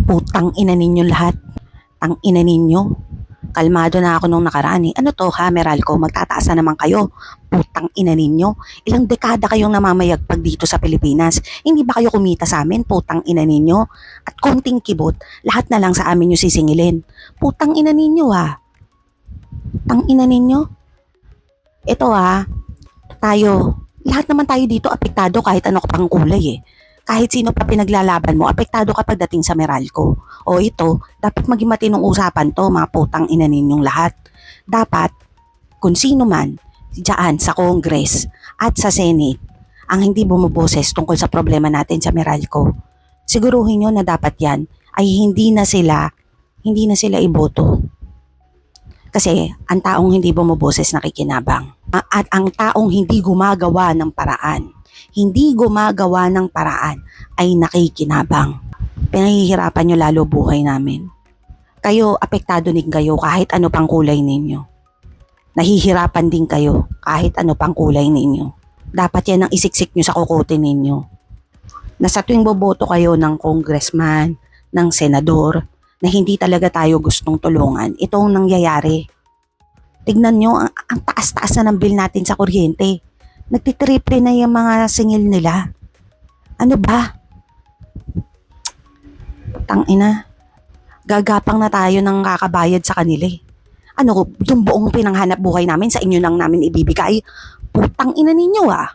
Putang ina ninyo lahat. Tang ina ninyo. Kalmado na ako nung nakaraan eh. Ano to ha, Meralco? Magtataas na naman kayo. Putang ina ninyo. Ilang dekada kayong namamayagpag dito sa Pilipinas. Hindi ba kayo kumita sa amin? Putang ina ninyo. At konting kibot, lahat na lang sa amin nyo sisingilin. Putang ina ninyo ha. Tang ina ninyo. Ito ha, tayo. Lahat naman tayo dito apektado kahit ano ka pang kulay eh. Kahit sino pa pinaglalaban mo, apektado ka pagdating sa Meralco. O ito, dapat maging matinong usapan to, mga putang ina ninyong lahat. Dapat, kung sino man, dyan sa Congress at sa Senate, ang hindi bumuboses tungkol sa problema natin sa Meralco, siguruhin nyo na dapat yan ay hindi na sila iboto. Kasi ang taong hindi bumuboses nakikinabang. At ang taong hindi gumagawa ng paraan ay nakikinabang. Pinahihirapan nyo lalo buhay namin. Kayo, apektado din kayo kahit ano pang kulay ninyo. Nahihirapan din kayo kahit ano pang kulay ninyo. Dapat yan ang isiksik nyo sa kukote ninyo. Na sa tuwing boboto kayo ng congressman, ng senador, na hindi talaga tayo gustong tulungan, itong nangyayari. Tignan nyo, ang taas-taas na ng bill natin sa kuryente. Nagtitriple na yung mga singil nila. Ano ba? Tangina. Gagapang na tayo ng kakabayad sa kanila eh. Ano, yung buong pinanghanap buhay namin sa inyo lang namin ibibigay. Putang ina ninyo ah.